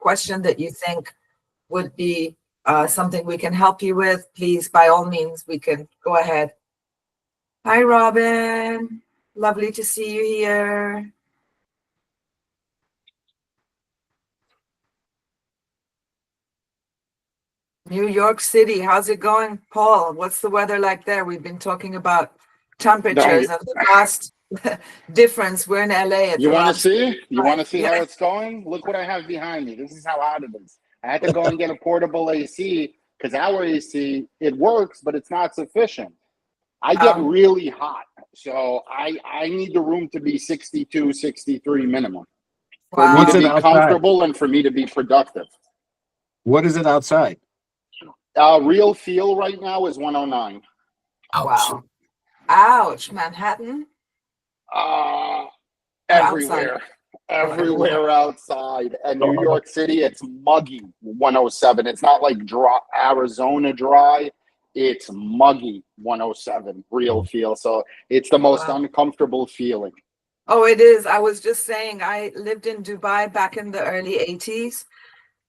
question that you think would be something we can help you with, please, by all means, we can go ahead. Hi, Robin. Lovely to see you here. New York City, how's it going, Paul? What's the weather like there? We've been talking about temperatures and the vast difference. We're in LA. You want to see? You want to see how it's going? Look what I have behind me. This is how hot it is. I had to go and get a portable AC because our AC, it works, but it's not sufficient. I get really hot, so I need the room to be 62, 63 minimum for me to be comfortable and for me to be productive. What is it outside? Real feel right now is 109. Wow. Ouch. Manhattan? Everywhere. Everywhere outside. And New York City, it's muggy 107. It's not like Arizona dry. It's muggy 107 real feel. So it's the most uncomfortable feeling. Oh, it is. I was just saying, I lived in Dubai back in the early 80s,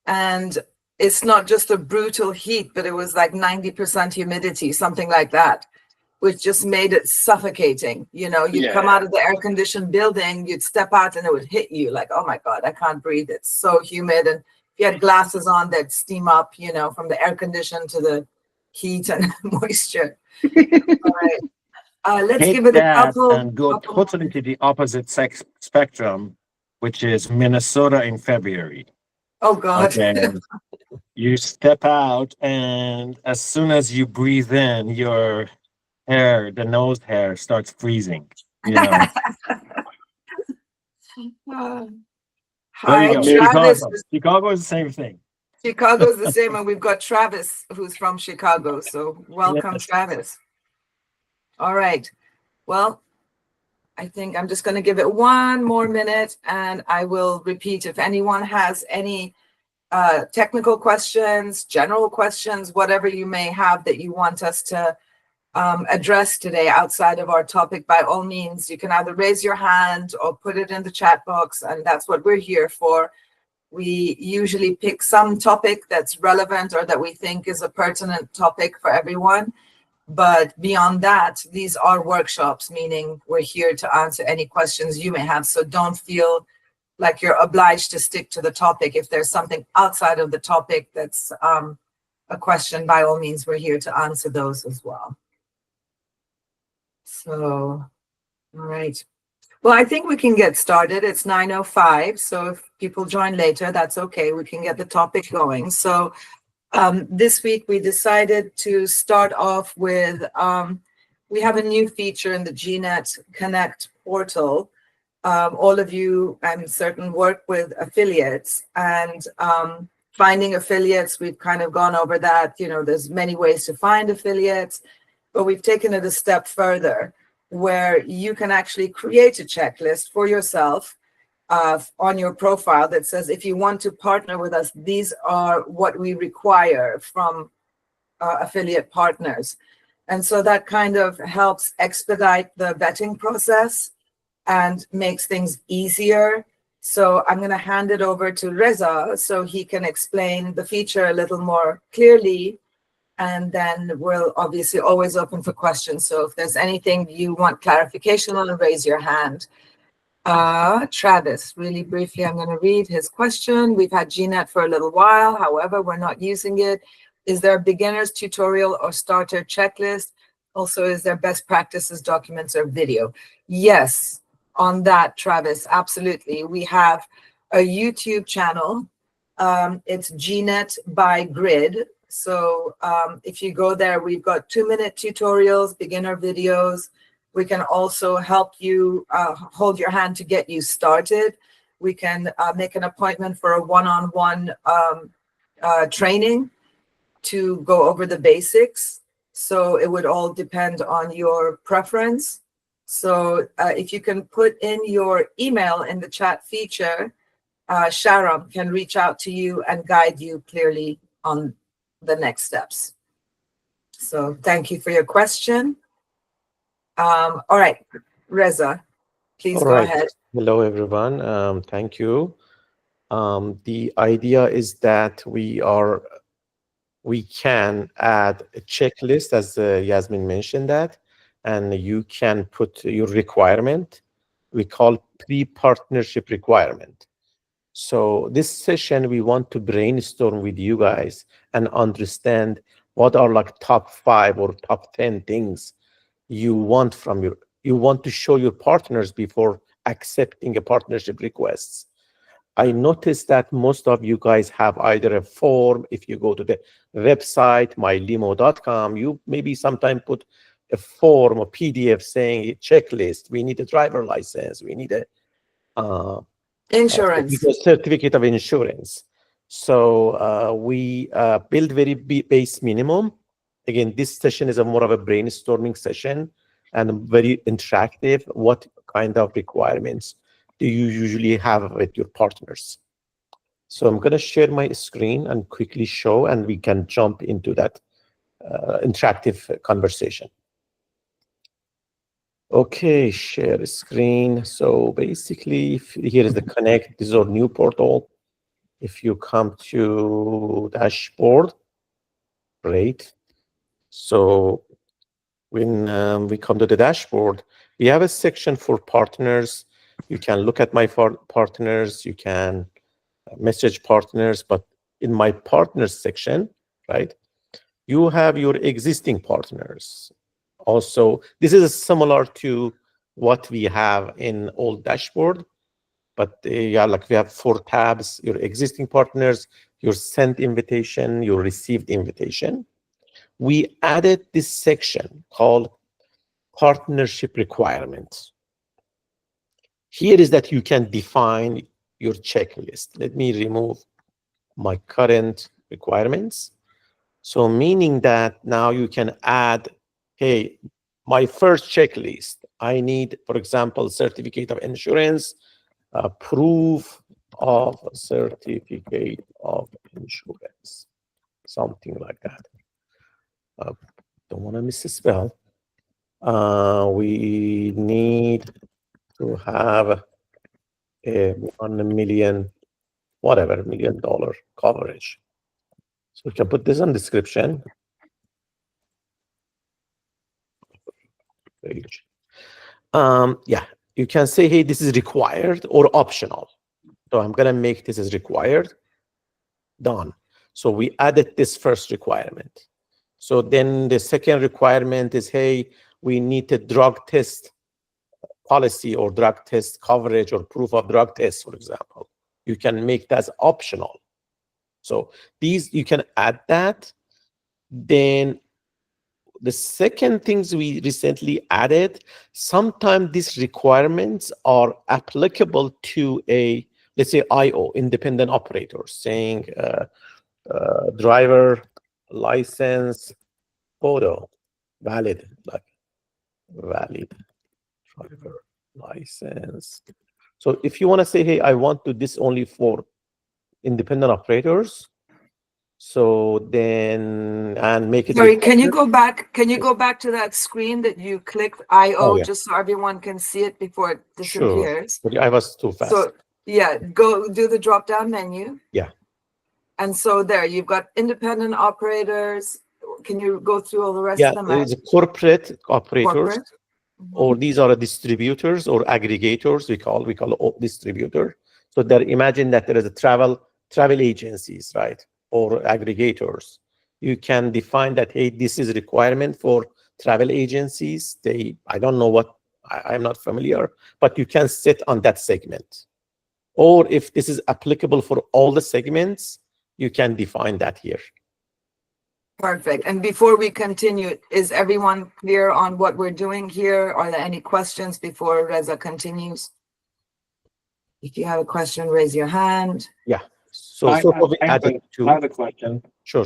and it's not just a brutal heat, but it was like 90% humidity, something like that, which just made it suffocating. You know, you'd come out of the air-conditioned building, you'd step out and it would hit you like, oh my God, I can't breathe. It's so humid. And if you had glasses on, they'd steam up, you know, from the air condition to the heat and moisture. All right. Let's give it a couple. And go totally to the opposite spectrum, which is Minnesota in February. Oh God. Okay. You step out, and as soon as you breathe in, your hair, the nose hair, starts freezing. You know. Hi, Travis. Chicago is the same thing. Chicago's the same, and we've got Travis, who's from Chicago. So welcome, Travis. All right. Well, I think I'm just going to give it one more minute, and I will repeat if anyone has any technical questions, general questions, whatever you may have that you want us to address today outside of our topic, by all means, you can either raise your hand or put it in the chat box, and that's what we're here for. We usually pick some topic that's relevant or that we think is a pertinent topic for everyone. But beyond that, these are workshops, meaning we're here to answer any questions you may have. So don't feel like you're obliged to stick to the topic. If there's something outside of the topic that's a question, by all means, we're here to answer those as well. So, all right. Well, I think we can get started. It's 9:05, so if people join later, that's okay. We can get the topic going. So this week we decided to start off with, we have a new feature in the GNet Connect portal. All of you, I'm certain, work with affiliates, and finding affiliates, we've kind of gone over that. You know, there's many ways to find affiliates, but we've taken it a step further where you can actually create a checklist for yourself on your profile that says, if you want to partner with us, these are what we require from affiliate partners. And so that kind of helps expedite the vetting process and makes things easier. So I'm going to hand it over to Reza so he can explain the feature a little more clearly. And then we'll obviously always open for questions. So if there's anything you want clarification on, raise your hand. Travis, really briefly, I'm going to read his question. We've had GNet for a little while. However, we're not using it. Is there a beginner's tutorial or starter checklist? Also, is there best practices, documents, or video? Yes, on that, Travis, absolutely. We have a YouTube channel. It's GNet by Grid. So if you go there, we've got 2-minute tutorials, beginner videos. We can also help you hold your hand to get you started. We can make an appointment for a one-on-one training to go over the basics. So it would all depend on your preference. So if you can put in your email in the chat feature, Sharon can reach out to you and guide you clearly on the next steps. So thank you for your question. All right, Reza, please go ahead. Hello, everyone. Thank you. The idea is that we can add a checklist, as Yasmin mentioned that, and you can put your requirement. We call pre-partnership requirement. So this session, we want to brainstorm with you guys and understand what are like top 5 or top 10 things you want to show your partners before accepting a partnership requests. I noticed that most of you guys have either a form. If you go to the website, mylimo.com, you maybe sometime put a form or PDF saying checklist. We need a driver license. We need a Insurance. certificate of insurance. So we build very base minimum. Again, this session is more of a brainstorming session and very interactive. What kind of requirements do you usually have with your partners? So I'm going to share my screen and quickly show, and we can jump into that interactive conversation. Okay, share screen. So basically, here is the Connect. This is our new portal. If you come to dashboard, great. So when we come to the dashboard, we have a section for partners. You can look at my partners. You can message partners. But in my partners section, right, you have your existing partners. Also, this is similar to what we have in old dashboard, but yeah, like we have 4 tabs: your existing partners, your sent invitation, your received invitation. We added this section called partnership requirements. Here is that you can define your checklist. Let me remove my current requirements. So meaning that now you can add, hey, my first checklist, I need, for example, certificate of insurance, proof of certificate of insurance, something like that. Don't want to misspell. We need to have a $1 million, whatever, $1 million coverage. So we can put this on description. Page. Yeah, you can say, hey, this is required or optional. So I'm going to make this as required. Done. So we added this first requirement. So then the second requirement is, hey, we need a drug test policy or drug test coverage or proof of drug test, for example. You can make that optional. So these, you can add that. Then the second things we recently added, sometimes these requirements are applicable to a, let's say, IO, independent operator, saying driver license photo, valid, like valid driver license. So if you want to say, hey, I want to this only for independent operators, so then, and make it. Sorry, can you go back? Can you go back to that screen that you clicked IO, Oh, yeah. just so everyone can see it before it Sure. disappears? But I was too fast. So yeah, go do the drop down menu. Yeah. And so there you've got independent operators. Can you go through all the rest Yeah, of them? there is a corporate operators, Corporate. or these are distributors or aggregators. We call distributor. So there, imagine that there is a travel agencies, right, or aggregators. You can define that, hey, this is a requirement for travel agencies. I don't know what, I'm not familiar, but you can sit on that segment. Or if this is applicable for all the segments, you can define that here. Perfect. And before we continue, is everyone clear on what we're doing here? Are there any questions before Reza continues? If you have a question, raise your hand. Yeah. I we have added a question. Sure.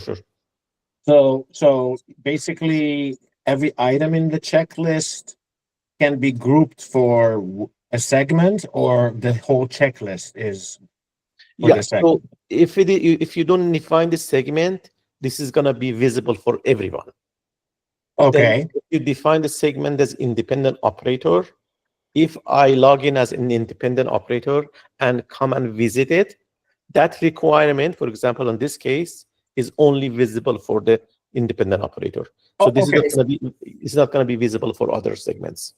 So basically, every item in the checklist can be grouped for a segment, or the whole checklist is for Yeah. the segment? So if you don't define the segment, this is gonna be visible for everyone. Okay. Then if you define the segment as independent operator, if I log in as an independent operator and come and visit it, that requirement, for example, in this case, is only visible for the independent operator. So this okay. is not going to be visible for other segments.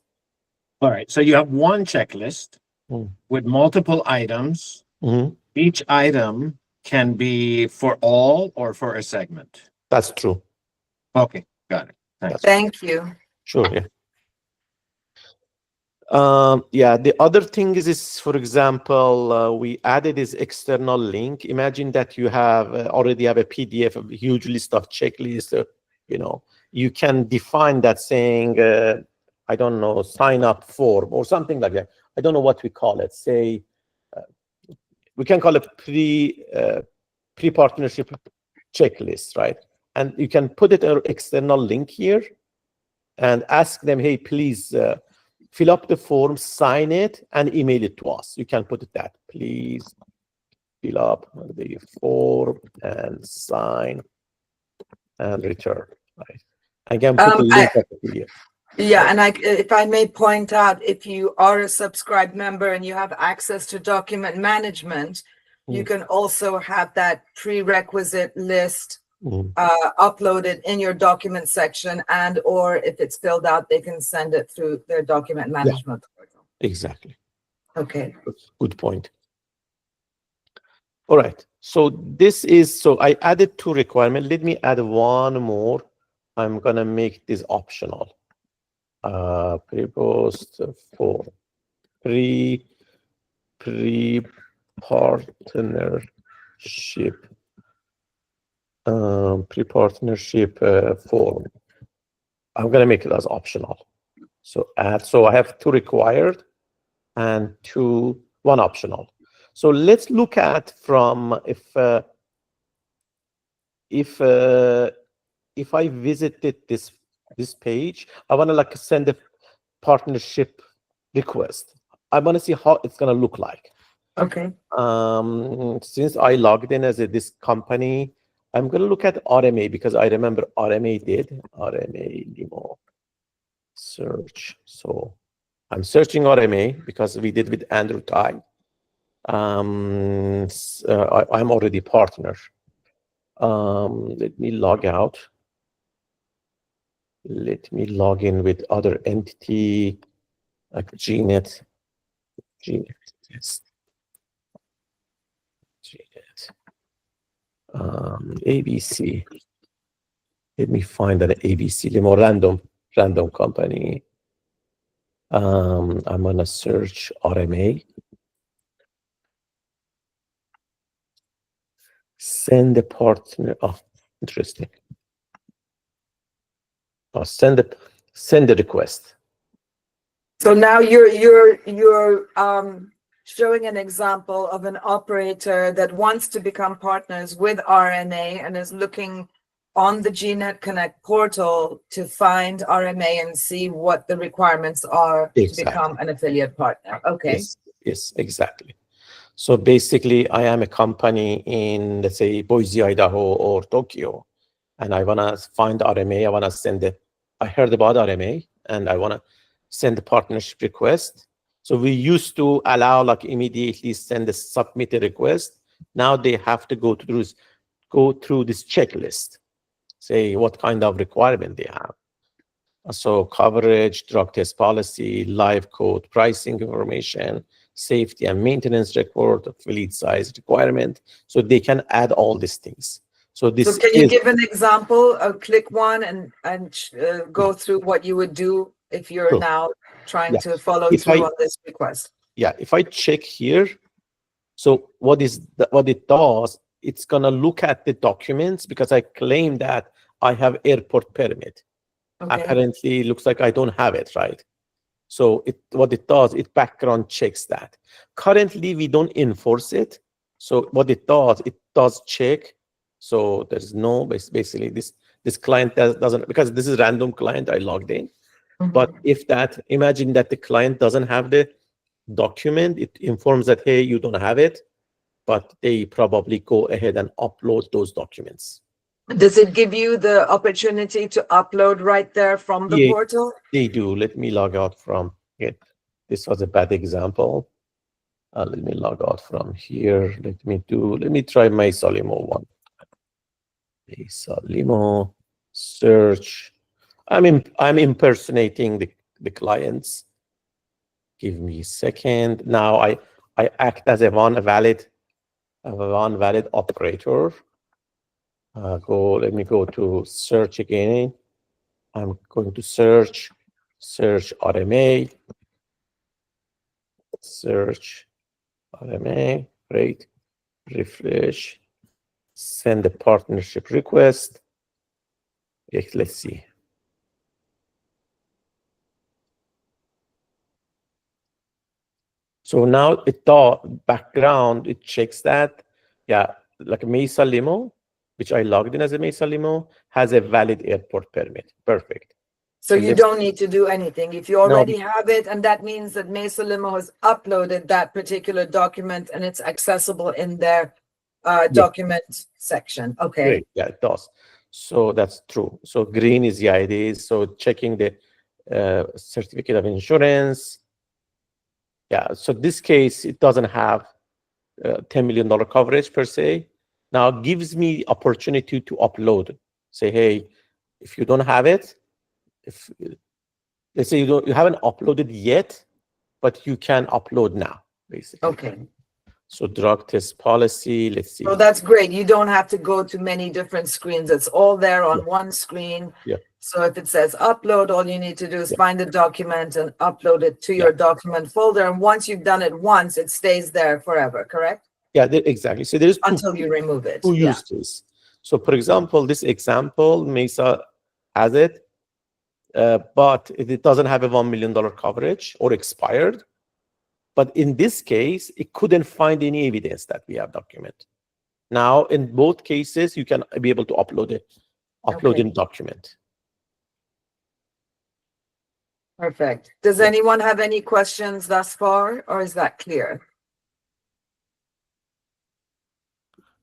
All right. So you have one checklist Mm. with multiple items. Mhm. Each item can be for all or for a segment. That's true. Okay, got it. Thanks. Thank you. Sure. Yeah. Yeah, the other thing is for example, we added this external link. Imagine that you have already have a PDF of a huge list of checklists. You know, you can define that saying, I don't know, sign up form or something like that. I don't know what we call it. Say, we can call it pre-partnership checklist, right? And you can put it an external link here and ask them, hey, please fill up the form, sign it, and email it to us. You can put it that, please fill up the form and sign and return, right? Again, put the link at the PDF. Yeah, and if I may point out, if you are a subscribed member and you have access to document management, you can also have that prerequisite list uploaded in your document section, and or if it's filled out, they can send it through their document management portal. Exactly. Okay. Good point. All right. So this is, so I added 2 requirements. Let me add one more. I'm going to make this optional. Pre-post for pre-partnership form. I'm going to make it as optional. So add, so I have 2 required and 1 optional. So let's look at from if I visited this page, I want to like send a partnership request. I want to see how it's going to look like. Okay. Since I logged in as this company, I'm going to look at RMA because I remember RMA did RMA demo search. So I'm searching RMA because we did with Andrew Tai. I'm already partner. Let me log out. Let me log in with other entity like GNet. Yes. GNet. ABC. Let me find an ABC, the more random company. I'm gonna search RMA. Send the partner. Oh, interesting. Oh, send the request. So now you're showing an example of an operator that wants to become partners with RNA and is looking on the GNet Connect portal to find RMA and see what the requirements are to become an affiliate partner. Okay. Yes, exactly. So basically, I am a company in, let's say, Boise, Idaho, or Tokyo, and I want to find RMA. I want to send it. I heard about RMA, and I want to send a partnership request. So we used to allow like immediately send a submitted request. Now they have to go through this checklist, say what kind of requirement they have. So coverage, drug test policy, live code, pricing information, safety and maintenance record, fleet size requirement. So they can add all these things. So this. So can you give an example? Click one and go through what you would do if you're now trying to follow through on this request. Yeah, if I check here, so what it does, it's gonna look at the documents because I claim that I have airport permit. Okay. Apparently, it looks like I don't have it, right? So what it does, it background checks that. Currently, we don't enforce it. So what it does check. So there's no, basically this client doesn't, because this is random client I logged in. Mm-hmm. But if imagine that the client doesn't have the document, it informs that, hey, you don't have it, but they probably go ahead and upload those documents. Does it give you the opportunity to upload right there from the portal? They do. Let me log out from it. This was a bad example. Let me log out from here. Let me try Mesa Limo one. Mesa Limo search. I'm impersonating the clients. Give me a second. Now I act as a one valid operator. Let me go to search again. I'm going to search RMA. Search RMA. Great. Refresh. Send a partnership request. Let's see. So now background, it checks that, yeah, like Mesa Limo, which I logged in as a Mesa Limo, has a valid airport permit. Perfect. So you don't need to do anything. If you already have it, and that means that Mesa Limo has uploaded that particular document and it's accessible in their document section. Okay. Great. Yeah, it does. So that's true. So green is the ID. So checking the certificate of insurance. Yeah, so this case, it doesn't have $10 million coverage per se. Now it gives me opportunity to upload. Say, hey, if you don't have it, let's say you haven't uploaded yet, but you can upload now, basically. Okay. So drug test policy, let's see. So that's great. You don't have to go to many different screens. It's all there on one screen. Yeah. So if it says upload, all you need to do is find the document and upload it to your document folder. And once you've done it once, it stays there forever, correct? Yeah, exactly. So there's until you remove it. Two use cases. So for example, this example, Mesa has it, but it doesn't have a $1 million coverage or expired. But in this case, it couldn't find any evidence that we have document. Now, in both cases, you can be able to upload it, in document. Perfect. Does anyone have any questions thus far, or is that clear?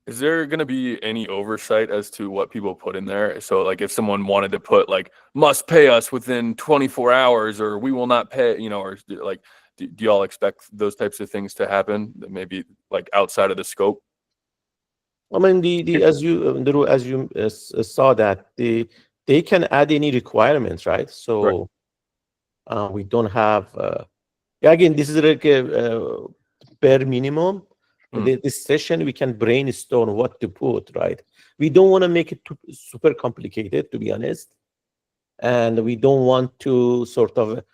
Is there going to be any oversight as to what people put in there? So like if someone wanted to put like must pay us within 24 hours or we will not pay, you know, or like, do y'all expect those types of things to happen that maybe like outside of the scope? I mean, as you saw that they can add any requirements, right? So we don't have, again, this is like a bare minimum. This session, we can brainstorm what to put, right? We don't want to make it super complicated, to be honest. And we don't want to sort of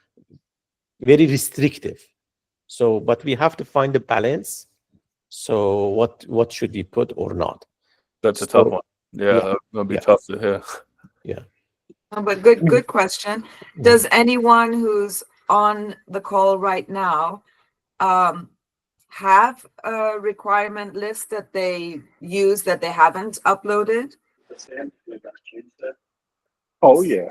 very restrictive. So, but we have to find the balance. So what should we put or not? That's a tough one. Yeah, that'll be tough to hear. Yeah. But good question. Does anyone who's on the call right now have a requirement list that they use that they haven't uploaded? Oh yeah.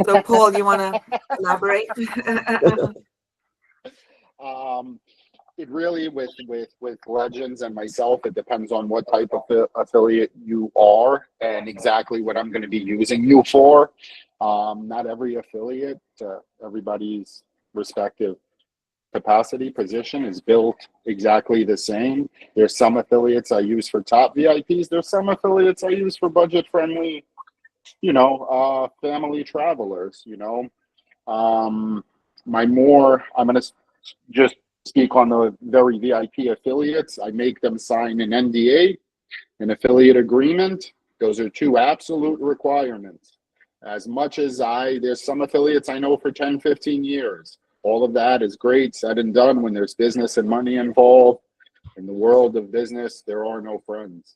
So Paul, you want to elaborate? It really with Legends and myself, it depends on what type of affiliate you are and exactly what I'm going to be using you for. Not every affiliate, everybody's respective capacity position is built exactly the same. There's some affiliates I use for top VIPs. There's some affiliates I use for budget friendly, family travelers, I'm going to just speak on the very VIP affiliates. I make them sign an NDA, an affiliate agreement. Those are two absolute requirements. As much as there's some affiliates I know for 10, 15 years. All of that is great, said and done. When there's business and money involved, in the world of business, there are no friends.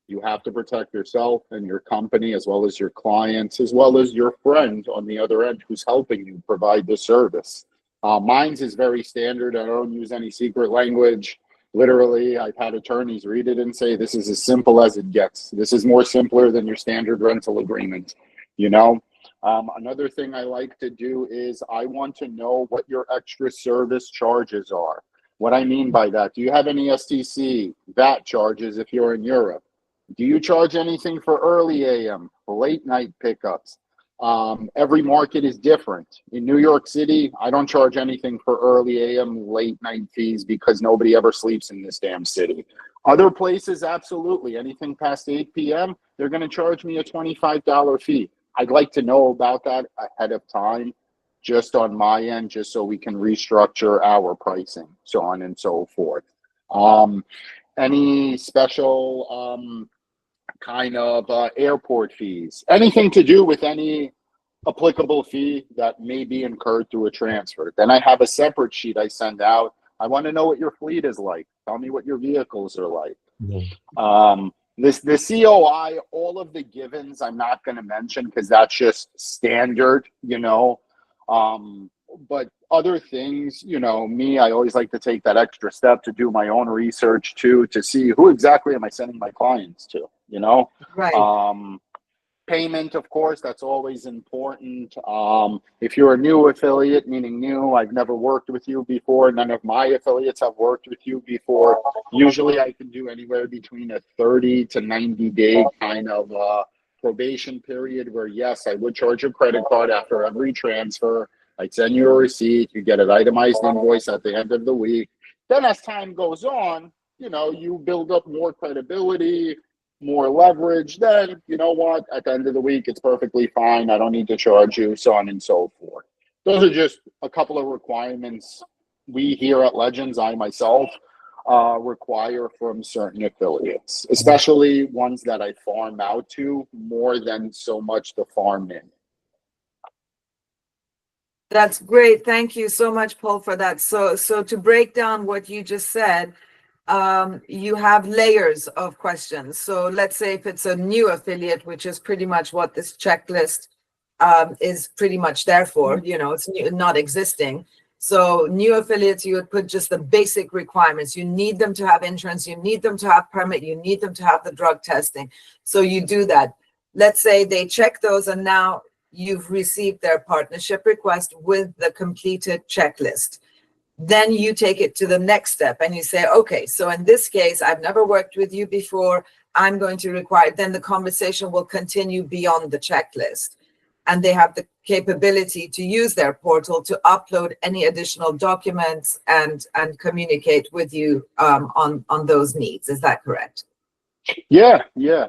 You have to protect yourself and your company, as well as your clients, as well as your friend on the other end who's helping you provide the service. Mine's is very standard. I don't use any secret language. Literally, I've had attorneys read it and say, this is as simple as it gets. This is more simpler than your standard rental agreement, Another thing I like to do is I want to know what your extra service charges are. What I mean by that, do you have any STC, VAT charges if you're in Europe? Do you charge anything for early AM, late night pickups? Every market is different. In New York City, I don't charge anything for early AM, late night fees because nobody ever sleeps in this damn city. Other places, absolutely. Anything past 8 p.m., they're going to charge me a $25 fee. I'd like to know about that ahead of time, just on my end, just so we can restructure our pricing, so on and so forth. Any special kind of airport fees, anything to do with any applicable fee that may be incurred through a transfer. Then I have a separate sheet I send out. I want to know what your fleet is like. Tell me what your vehicles are like. The COI, all of the givens I'm not going to mention because that's just standard, you know. But other things, you know, me, I always like to take that extra step to do my own research too, to see who exactly am I sending my clients to, you know. Right. Payment, of course, that's always important. If you're a new affiliate, meaning new, I've never worked with you before, none of my affiliates have worked with you before. Usually I can do anywhere between a 30 to 90 day kind of probation period where, yes, I would charge your credit card after every transfer. I'd send you a receipt, you get an itemized invoice at the end of the week. Then as time goes on, you know, you build up more credibility, more leverage, then you know what, at the end of the week it's perfectly fine, I don't need to charge you, so on and so forth. Those are just a couple of requirements we here at Legends, I myself require from certain affiliates, especially ones that I farm out to more than so much the farm in. That's great. Thank you so much, Paul, for that. So to break down what you just said, you have layers of questions. So let's say if it's a new affiliate, which is pretty much what this checklist is pretty much there for, you know, it's new, not existing. So new affiliates, you would put just the basic requirements. You need them to have insurance, you need them to have permit, you need them to have the drug testing. So you do that. Let's say they check those and now you've received their partnership request with the completed checklist. Then you take it to the next step and you say, okay, so in this case, I've never worked with you before. I'm going to require, then the conversation will continue beyond the checklist. And they have the capability to use their portal to upload any additional documents and communicate with you on those needs. Is that correct? Yeah,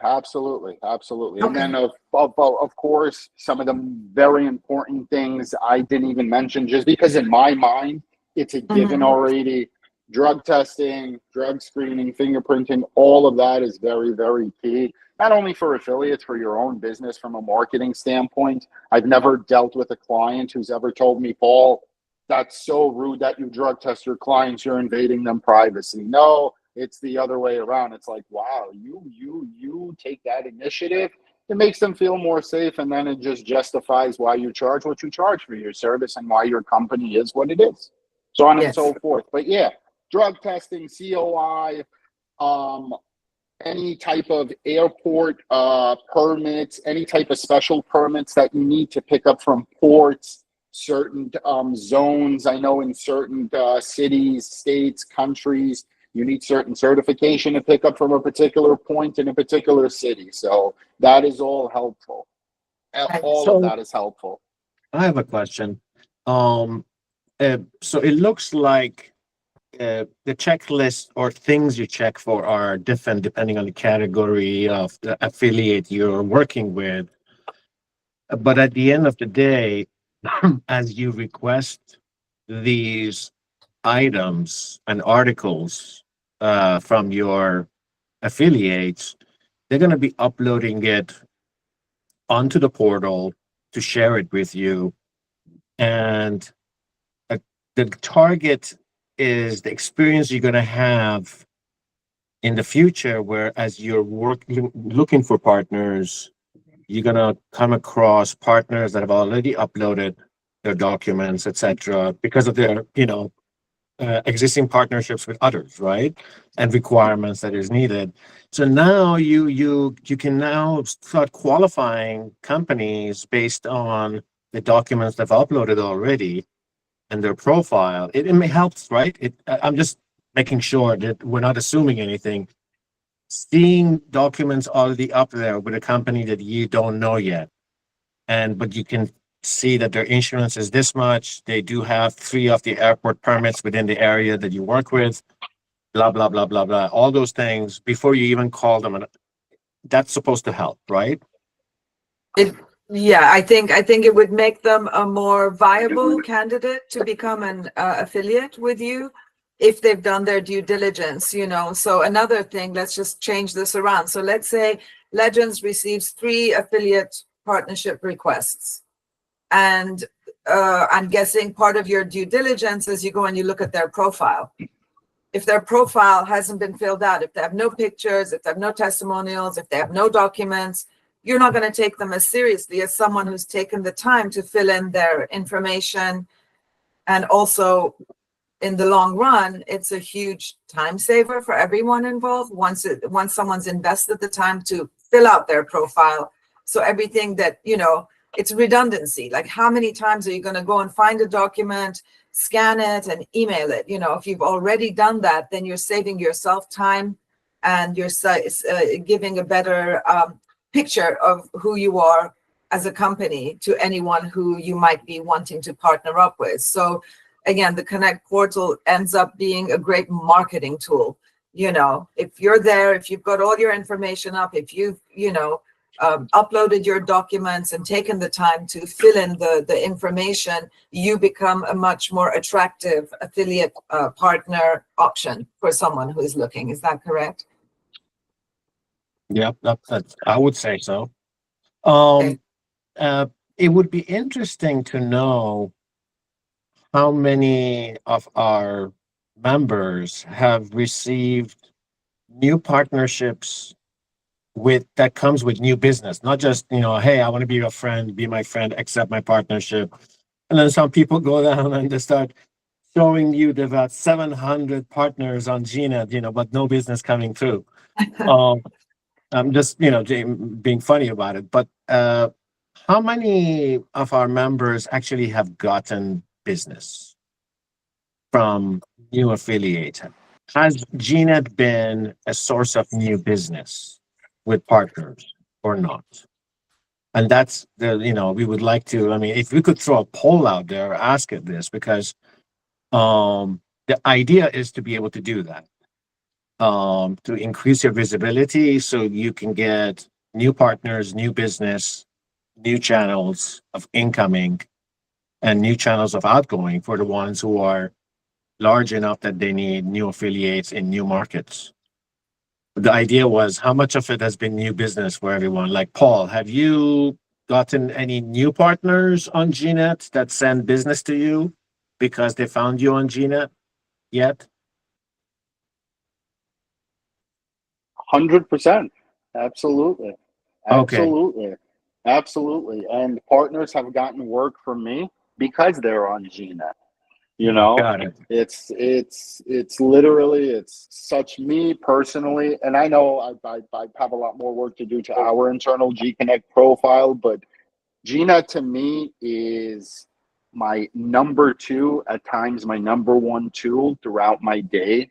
absolutely. Okay. And then of course, some of the very important things I didn't even mention, just because in my mind, it's a given already. Drug testing, drug screening, fingerprinting, all of that is very, very key. Not only for affiliates, for your own business from a marketing standpoint. I've never dealt with a client who's ever told me, Paul, that's so rude that you drug test your clients, you're invading them privacy. No, it's the other way around. It's like, wow, you take that initiative. It makes them feel more safe, and then it just justifies why you charge what you charge for your service and why your company is what it is, so on and so forth. But yeah, drug testing, COI, any type of airport permits, any type of special permits that you need to pick up from ports, certain zones. I know in certain cities, states, countries, you need certain certification to pick up from a particular point in a particular city. So that is all helpful. All of that is helpful. I have a question. So it looks like the checklist or things you check for are different depending on the category of the affiliate you're working with. But at the end of the day, as you request these items and articles from your affiliates, they're going to be uploading it onto the portal to share it with you. And the target is the experience you're going to have in the future, where as you're looking for partners, you're going to come across partners that have already uploaded their documents, etc., because of their, existing partnerships with others, right? And requirements that is needed. So now you can now start qualifying companies based on the documents they've uploaded already and their profile. It helps, right? I'm just making sure that we're not assuming anything. Seeing documents already up there with a company that you don't know yet, but you can see that their insurance is this much. They do have 3 of the airport permits within the area that you work with, blah, blah, blah, blah, blah. All those things before you even call them. And that's supposed to help, right? Yeah, I think it would make them a more viable candidate to become an affiliate with you if they've done their due diligence, you know. So another thing, let's just change this around. So let's say Legends receives 3 affiliate partnership requests. And I'm guessing part of your due diligence is you go and you look at their profile. If their profile hasn't been filled out, if they have no pictures, if they have no testimonials, if they have no documents, you're not going to take them as seriously as someone who's taken the time to fill in their information. And also, in the long run, it's a huge time saver for everyone involved once someone's invested the time to fill out their profile. So everything that, you know, it's redundancy. Like, how many times are you going to go and find a document, scan it, and email it? You know, if you've already done that, then you're saving yourself time and you're giving a better picture of who you are as a company to anyone who you might be wanting to partner up with. So again, the Connect portal ends up being a great marketing tool. You know, if you're there, if you've got all your information up, if you've, you know, uploaded your documents and taken the time to fill in the information, you become a much more attractive affiliate partner option for someone who is looking. Is that correct? Yep, that's I would say so. Okay. It would be interesting to know how many of our members have received new partnerships that comes with new business, not just, you know, hey, I want to be your friend, be my friend, accept my partnership. And then some people go down and they start showing you they've got 700 partners on GNet, you know, but no business coming through. I'm just, you know, being funny about it. But how many of our members actually have gotten business from new affiliates? Has GNet been a source of new business with partners or not? And that's you know, we would like to, I mean, if we could throw a poll out there, ask it this, because the idea is to be able to do that. To increase your visibility so you can get new partners, new business, new channels of incoming, and new channels of outgoing for the ones who are large enough that they need new affiliates in new markets. The idea was, how much of it has been new business for everyone? Like, Paul, have you gotten any new partners on GNet that send business to you because they found you on GNet yet? 100%. Absolutely. Okay. Absolutely. Absolutely. And partners have gotten work from me because they're on GNet. You know, Got it. it's literally, it's such, me personally, and I know I have a lot more work to do to our internal GConnect profile, but GNet to me is my number 2, at times my number 1 tool throughout my day,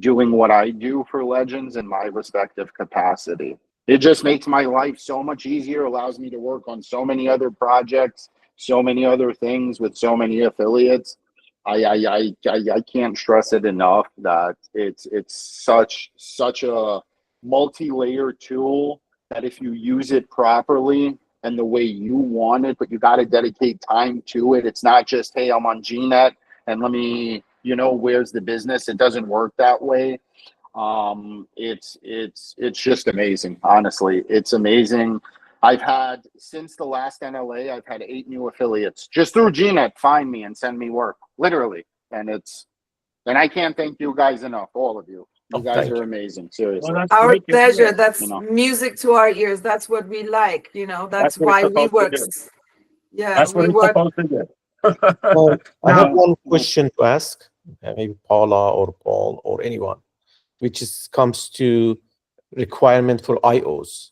doing what I do for Legends in my respective capacity. It just makes my life so much easier, allows me to work on so many other projects, so many other things with so many affiliates. I can't stress it enough that it's such a multi-layer tool that if you use it properly and the way you want it, but you got to dedicate time to it. It's not just, hey, I'm on GNet and let me, you know, where's the business? It doesn't work that way. It's just amazing. Honestly, it's amazing. I've had, since the last NLA, I've had 8 new affiliates just through GNet find me and send me work, literally. And I can't thank you guys enough, all of you. You guys are amazing, seriously. Well, Our pleasure. That's You know. music to our ears. That's what we like, you know, that's what why it's we supposed work. to do. Yeah, That's what we it's work. supposed to do. So I have Now- one question to ask, maybe Paula or Paul or anyone, which comes to requirement for IOs.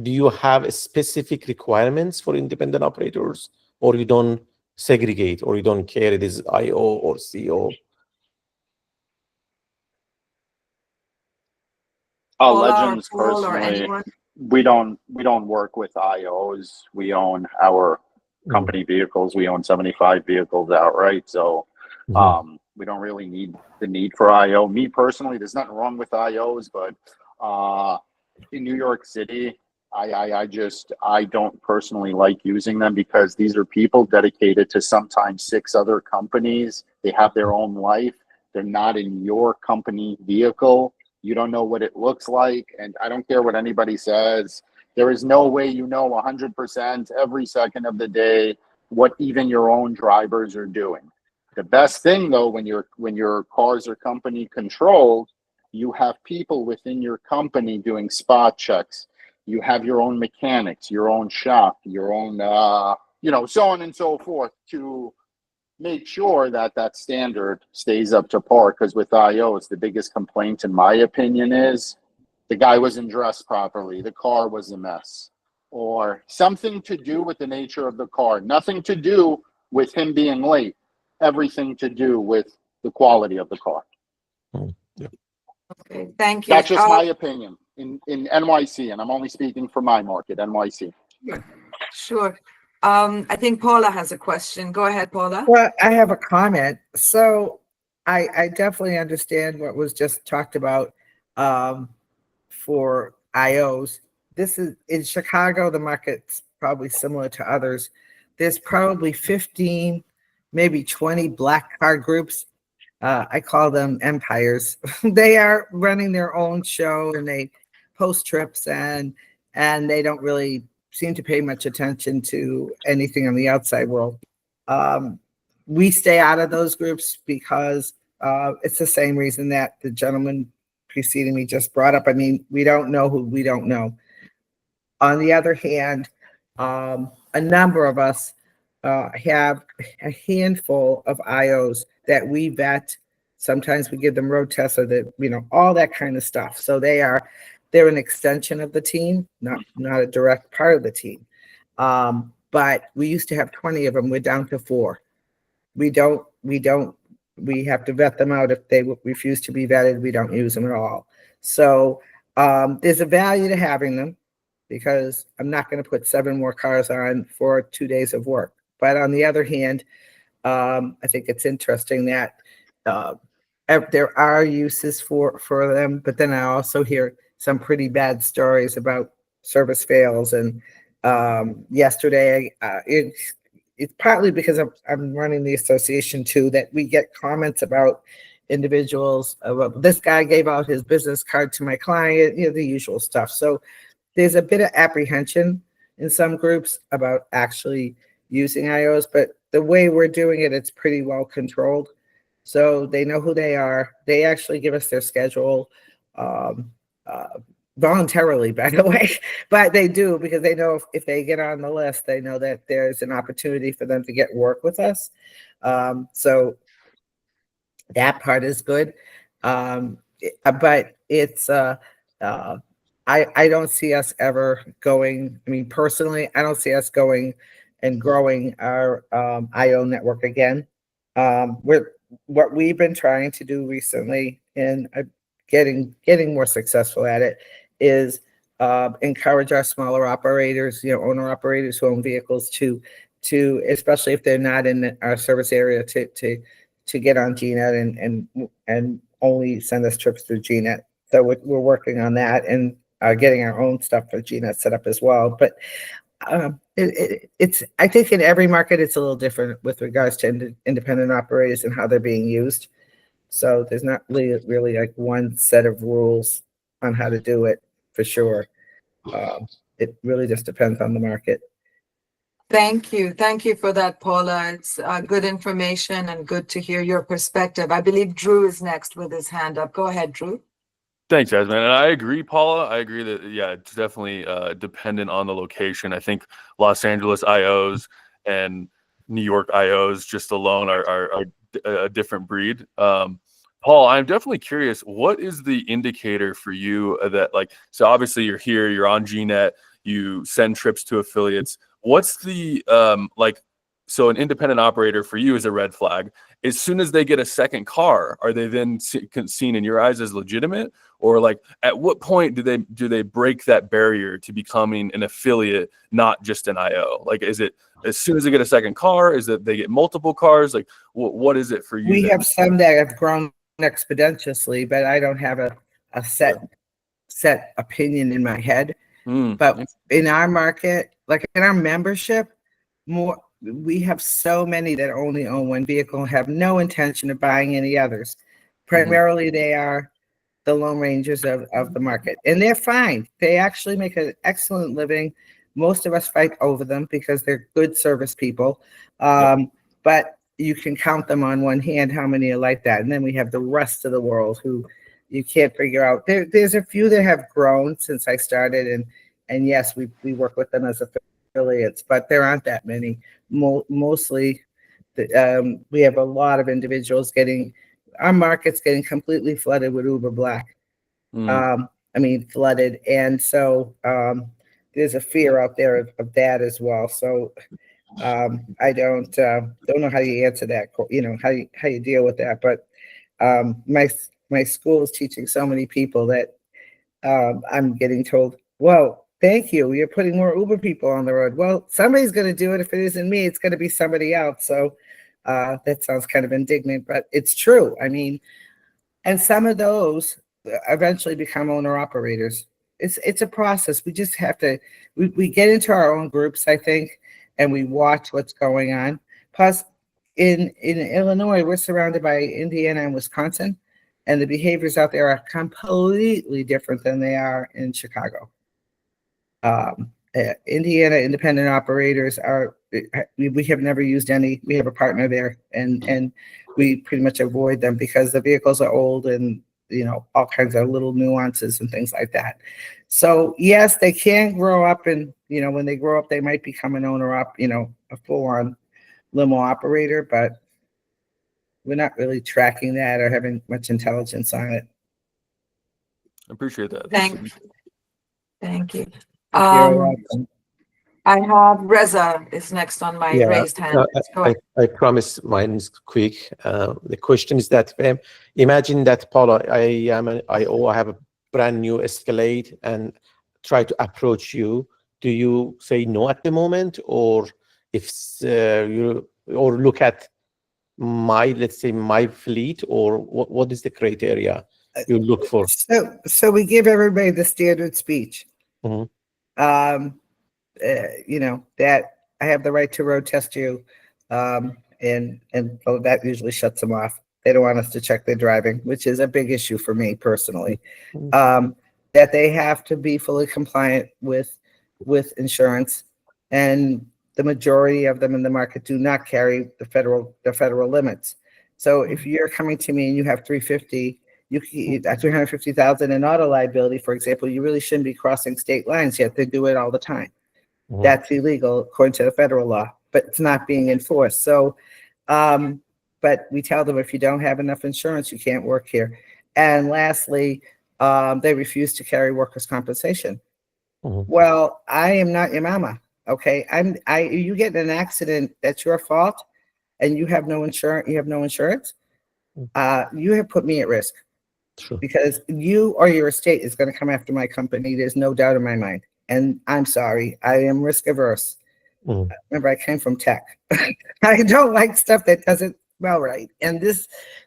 Do you have specific requirements for independent operators, or you don't segregate, or you don't care it is IO or CO? Paula or Legends Paul or personally. anyone. We don't work with IOs. We own our company vehicles. We own 75 vehicles outright. So we don't really need the need for IO. Me personally, there's nothing wrong with IOs, but in New York City, I don't personally like using them because these are people dedicated to sometimes 6 other companies. They have their own life. They're not in your company vehicle. You don't know what it looks like. And I don't care what anybody says. There is no way you know 100% every second of the day what even your own drivers are doing. The best thing though, when your cars are company controlled, you have people within your company doing spot checks. You have your own mechanics, your own shop, your own, so on and so forth to make sure that that standard stays up to par. Because with IOs, the biggest complaint, in my opinion, is the guy wasn't dressed properly, the car was a mess, or something to do with the nature of the car, nothing to do with him being late, everything to do with the quality of the car. Okay, thank you. That's just my opinion in NYC, and I'm only speaking for my market, NYC. Sure. I think Paula has a question. Go ahead, Paula. Well, I have a comment. So I definitely understand what was just talked about for IOs. This is in Chicago, the market's probably similar to others. There's probably 15, maybe 20 black car groups. I call them empires. They are running their own show and they post trips and they don't really seem to pay much attention to anything on the outside world. We stay out of those groups because it's the same reason that the gentleman preceding me just brought up. I mean, we don't know who we don't know. On the other hand, a number of us have a handful of IOs that we vet. Sometimes we give them road tests or all that kind of stuff. So they're an extension of the team, not a direct part of the team. But we used to have 20 of them. We're down to 4. We have to vet them out. If they refuse to be vetted, we don't use them at all. So there's a value to having them because I'm not going to put 7 more cars on for 2 days of work. But on the other hand, I think it's interesting that there are uses for them. But then I also hear some pretty bad stories about service fails. And yesterday, it's partly because I'm running the association too, that we get comments about individuals. This guy gave out his business card to my client, the usual stuff. So there's a bit of apprehension in some groups about actually using IOs, but the way we're doing it, it's pretty well controlled. So they know who they are. They actually give us their schedule voluntarily, by the way, but they do because they know if they get on the list, they know that there's an opportunity for them to get work with us. So that part is good. But it's, I don't see us ever going, I mean, personally, I don't see us going and growing our IO network again. What we've been trying to do recently and getting more successful at it is encourage our smaller operators, owner operators who own vehicles to especially if they're not in our service area to get on GNet and only send us trips through GNet. So we're working on that and getting our own stuff for GNet set up as well. But it's I think in every market it's a little different with regards to independent operators and how they're being used. So there's not really like one set of rules on how to do it for sure. It really just depends on the market. Thank you. Thank you for that, Paula. It's good information and good to hear your perspective. I believe Drew is next with his hand up. Go ahead, Drew. Thanks, Jasmine. And I agree, Paula. I agree that, yeah, it's definitely dependent on the location. I think Los Angeles IOs and New York IOs just alone are a different breed. Paul, I'm definitely curious, what is the indicator for you that, so obviously you're here, you're on GNet, you send trips to affiliates. What's the So an independent operator for you is a red flag. As soon as they get a second car, are they then seen in your eyes as legitimate? Or like, at what point do they break that barrier to becoming an affiliate, not just an IO? Like, is it as soon as they get a second car? Is it they get multiple cars? Like, what is it for you? We have some that have grown exponentially, but I don't have a set opinion in my head. But in our market, like in our membership, we have so many that only own one vehicle and have no intention of buying any others. Primarily, they are the Lone Rangers of the market, and they're fine. They actually make an excellent living. Most of us fight over them because they're good service people. But you can count them on one hand how many are like that. And then we have the rest of the world who you can't figure out. There's a few that have grown since I started, and yes, we work with them as affiliates, but there aren't that many. Mostly, we have a lot of individuals our market's getting completely flooded with Uber Black. Flooded. And so there's a fear out there of that as well. So I don't know how you answer that, how you deal with that. But my school is teaching so many people that I'm getting told, well, thank you. You're putting more Uber people on the road. Well, somebody's going to do it. If it isn't me, it's going to be somebody else. So that sounds kind of indignant, but it's true. I mean, and some of those eventually become owner operators. It's a process. We just have to, we get into our own groups, I think, and we watch what's going on. Plus, in Illinois, we're surrounded by Indiana and Wisconsin, and the behaviors out there are completely different than they are in Chicago. Indiana independent operators we have never used any. We have a partner there, and we pretty much avoid them because the vehicles are old and all kinds of little nuances and things like that. So yes, they can grow up, and when they grow up, they might become an owner a full-on limo operator, but we're not really tracking that or having much intelligence on it. I appreciate that. Thank you. You're welcome. I have Reza is next on my raised hand. Go ahead. I promise mine is quick. The question is that imagine that, Paula, I have a brand new Escalade and try to approach you. Do you say no at the moment, or or look at let's say my fleet, or what is the criteria you look for? So we give everybody the standard speech. That I have the right to road test you, and that usually shuts them off. They don't want us to check their driving, which is a big issue for me personally. That they have to be fully compliant with insurance, and the majority of them in the market do not carry the federal limits. So if you're coming to me and you have 350,000 in auto liability, for example, you really shouldn't be crossing state lines, yet they do it all the time. That's illegal according to the federal law, but it's not being enforced. So, but we tell them, if you don't have enough insurance, you can't work here. And lastly, they refuse to carry workers' compensation. Well, I am not your mama. Okay. You get in an accident, that's your fault, and you have no insurance. You have put me at risk. Sure. Because you or your estate is going to come after my company. There's no doubt in my mind. And I'm sorry, I am risk averse. Remember, I came from tech. I don't like stuff that doesn't smell right. And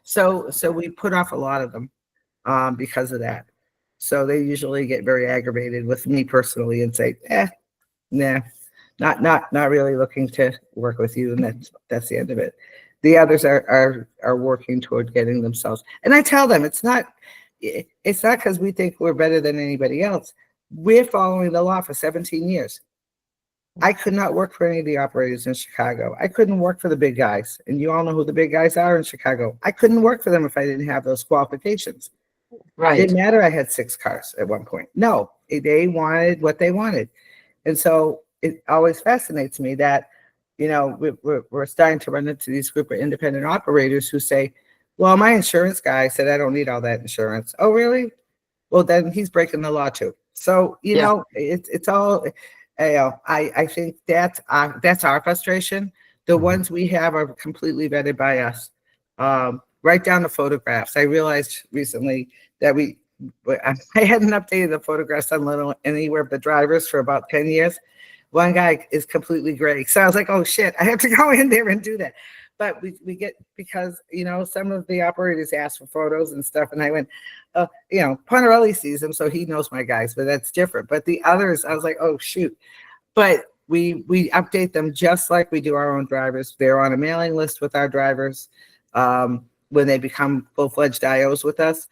so we put off a lot of them because of that. So they usually get very aggravated with me personally and say, nah, not really looking to work with you. And that's the end of it. The others are working toward getting themselves. And I tell them it's not because we think we're better than anybody else. We're following the law for 17 years. I could not work for any of the operators in Chicago. I couldn't work for the big guys. And you all know who the big guys are in Chicago. I couldn't work for them if I didn't have those qualifications. Right. It didn't matter I had 6 cars at one point. No, they wanted what they wanted. And so it always fascinates me that we're starting to run into these group of independent operators who say, well, my insurance guy said I don't need all that insurance. Oh, really? Well, then he's breaking the law too. So, it's all, I think that's our frustration. The ones we have are completely vetted by us. Right down to photographs. I realized recently that I hadn't updated the photographs on anywhere but drivers for about 10 years. One guy is completely gray. So I was like, oh shit, I have to go in there and do that. But we get, because, some of the operators ask for photos and stuff. And I went, Pontarelli sees them, so he knows my guys, but that's different. But the others, I was like, oh shoot. But we update them just like we do our own drivers. They're on a mailing list with our drivers. When they become full-fledged IOs with us,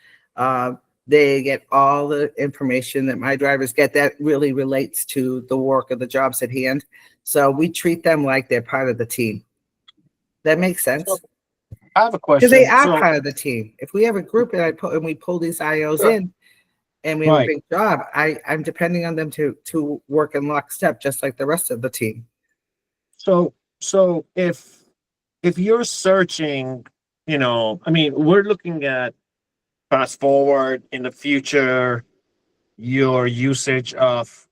they get all the information that my drivers get that really relates to the work of the jobs at hand. So we treat them like they're part of the team. That makes sense. So, I have a question. Because they are So- part of the team. If we have a group and we pull these IOs in and we have Right. a big job, I'm depending on them to work in lockstep, just like the rest of the team. So if you're searching, we're looking at fast forward in the future, your usage of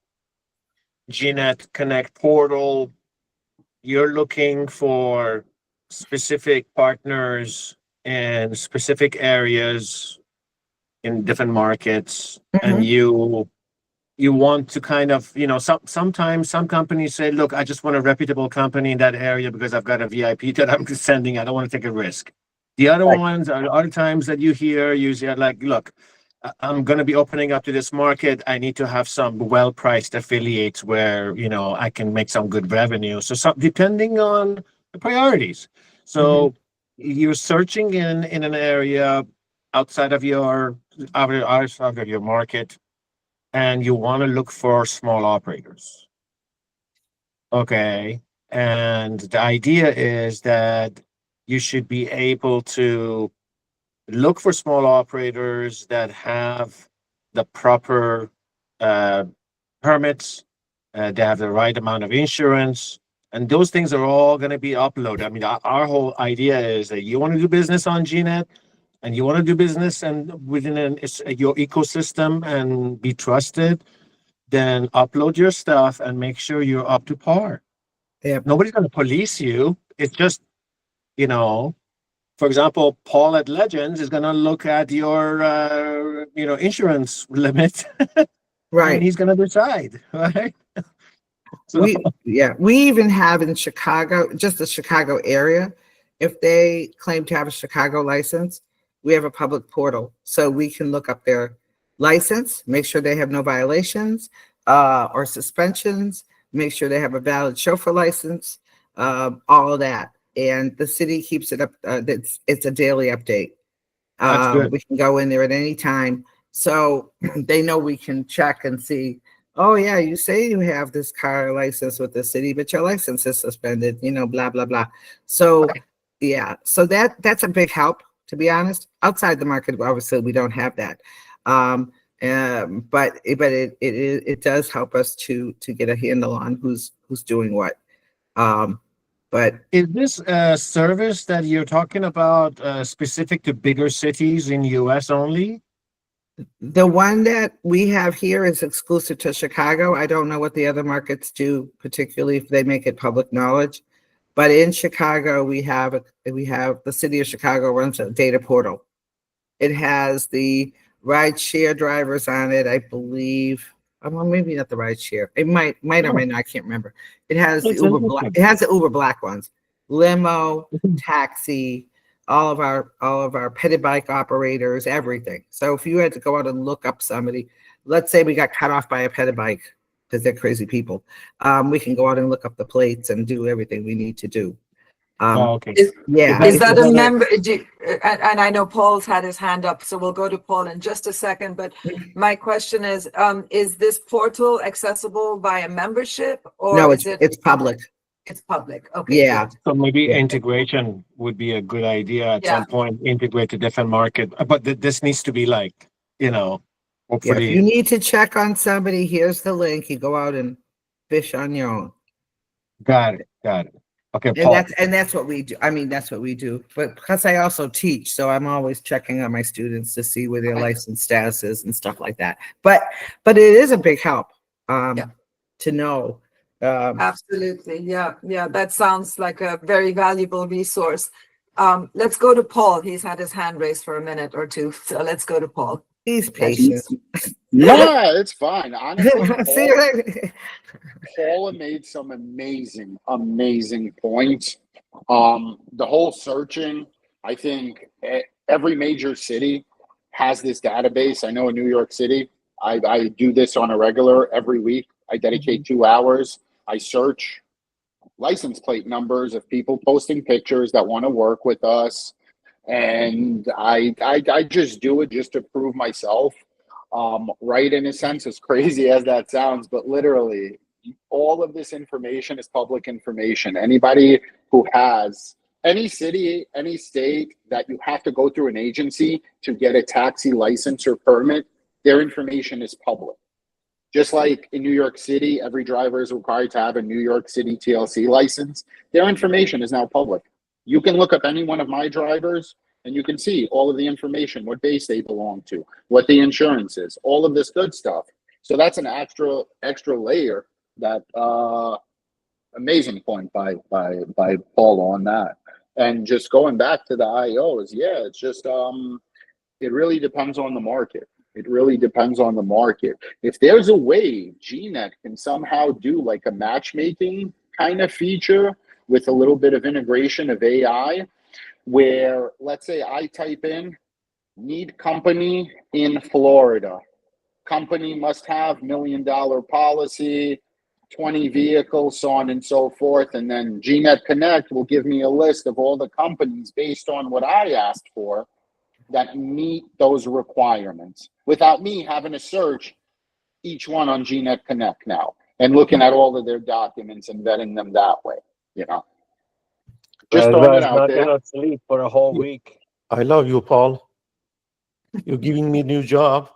GNet Connect portal, you're looking for specific partners and specific areas in different markets, and you want to kind of, sometimes some companies say, look, I just want a reputable company in that area because I've got a VIP that I'm sending. I don't want to take a risk. The other ones are other times that you hear usually are like, look, I'm going to be opening up to this market. I need to have some well-priced affiliates where, I can make some good revenue. So depending on the priorities. So you're searching in an area outside of your market, and you want to look for small operators. Okay. And the idea is that you should be able to look for small operators that have the proper permits, they have the right amount of insurance, and those things are all going to be uploaded. I mean, our whole idea is that you want to do business on GNet, and you want to do business and within your ecosystem and be trusted, then upload your stuff and make sure you're up to par. Yep. Nobody's going to police you. It's just, for example, Paul at Legends is going to look at your, insurance limit, Right. and he's going to decide, right? So, We even have in Chicago, just the Chicago area, if they claim to have a Chicago license, we have a public portal. So we can look up their license, make sure they have no violations or suspensions, make sure they have a valid chauffeur license, all of that. And the city keeps it up. It's a daily update. That's good. We can go in there at any time. So they know we can check and see, oh yeah, you say you have this car license with the city, but your license is suspended, blah, blah, blah. So yeah, so that's a big help, to be honest. Outside the market, obviously we don't have that. But it does help us to get a handle on who's doing what. But is this a service that you're talking about specific to bigger cities in US only? the one that we have here is exclusive to Chicago. I don't know what the other markets do, particularly if they make it public knowledge. But in Chicago, we have the city of Chicago runs a data portal. It has the ride share drivers on it, I believe. Well, maybe not the ride share. It might or might not. I can't remember. It has the That's Uber interesting. Black. It has the Uber Black ones, limo, taxi, all of our petty bike operators, everything. So if you had to go out and look up somebody, let's say we got cut off by a petty bike because they're crazy people, we can go out and look up the plates and do everything we need to do. Okay. Yeah. Is that a member? And I know Paul's had his hand up, so we'll go to Paul in just a second. But my question is this portal accessible via membership, or No, is it's public. It's public. Okay. Yeah. good. So maybe Yeah. integration would be a good idea at Yeah. some point, integrate to different market. But this needs to be like, Yeah, hopefully. if you need to check on somebody, here's the link. You go out and fish on your own. Got it. Okay, And Paul. that's what we do. I mean, that's what we do. But because I also teach, so I'm always checking on my students to see where their Okay. license status is and stuff like that. But it is a big help Yeah. to know. Absolutely. Yeah. Yeah. That sounds like a very valuable resource. Let's go to Paul. He's had his hand raised for a minute or two. So let's go to Paul. He's patient. No, it's fine. Honestly, See, Paula made some amazing points. The whole searching, I think every major city has this database. I know in New York City, I do this on a regular every week. I dedicate 2 hours. I search license plate numbers of people posting pictures that want to work with us. And I just do it just to prove myself right, in a sense, as crazy as that sounds, but literally all of this information is public information. Anybody who has any city, any state that you have to go through an agency to get a taxi license or permit, their information is public. Just like in New York City, every driver is required to have a New York City TLC license. Their information is now public. You can look up any one of my drivers and you can see all of the information, what base they belong to, what the insurance is, all of this good stuff. So that's an extra layer. That amazing point by Paul on that. And just going back to the IOs, yeah, it's just it really depends on the market. It really depends on the market. If there's a way GNet can somehow do like a matchmaking kind of feature with a little bit of integration of AI, where let's say I type in need company in Florida. Company must have $1 million policy, 20 vehicles, so on and so forth. And then GNet Connect will give me a list of all the companies based on what I asked for that meet those requirements without me having to search each one on GNet Connect now and looking at all of their documents and vetting them that way, you know. Just throwing it out not there. gonna sleep for a whole week. I love you, Paul. You're giving me a new job.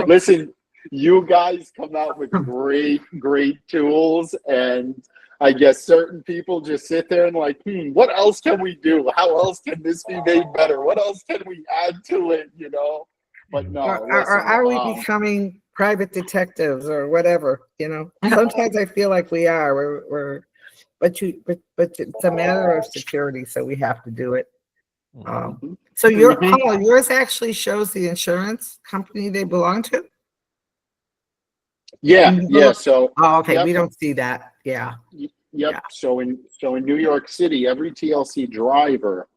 Listen, you guys come out with great tools, and I guess certain people just sit there and like, what else can we do? How else can this be made better? What else can we add to it, you know? But no, or are we becoming private detectives or whatever, you know? Sometimes I feel like we are. But it's a matter of security, so we have to do it. So yours actually shows the insurance company they belong to? Yeah. So okay, yep. We don't see that. Yeah. Yep. Yeah. So in New York City, every TLC driver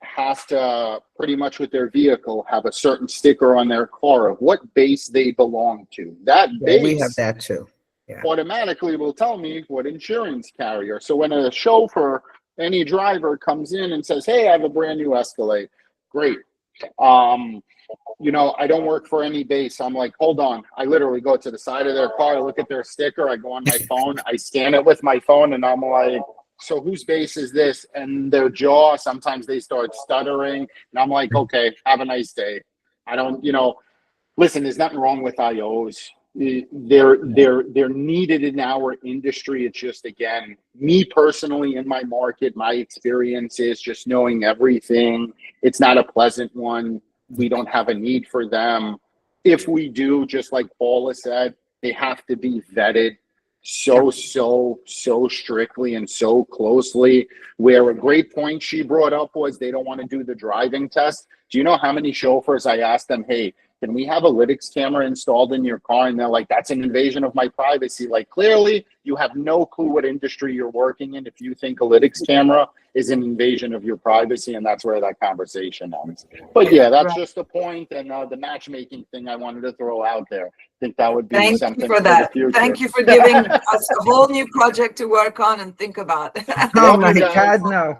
has to pretty much with their vehicle have a certain sticker on their car of what base they belong to. That base, we have that too. Yeah. Automatically will tell me what insurance carrier. So when a chauffeur, any driver comes in and says, hey, I have a brand new Escalade, great. You know, I don't work for any base. I'm like, hold on. I literally go to the side of their car, I look at their sticker, I go on my phone, I scan it with my phone, and I'm like, so whose base is this? And their jaw, sometimes they start stuttering, and I'm like, okay, have a nice day. I don't, you know, listen, there's nothing wrong with IOs. They're needed in our industry. It's just, again, me personally in my market, my experience is just knowing everything. It's not a pleasant one. We don't have a need for them. If we do, just like Paula said, they have to be vetted so strictly and so closely. Where a great point she brought up was they don't want to do the driving test. Do you know how many chauffeurs I asked them, hey, can we have a lytics camera installed in your car? And they're like, that's an invasion of my privacy. Like, clearly you have no clue what industry you're working in if you think a lytics camera is an invasion of your privacy, and that's where that conversation ends. But yeah, that's just a point, and the matchmaking thing I wanted to throw out there. I think that would be something for that. The future. Thank you for giving us a whole new project to work on and think about. Oh my God, no.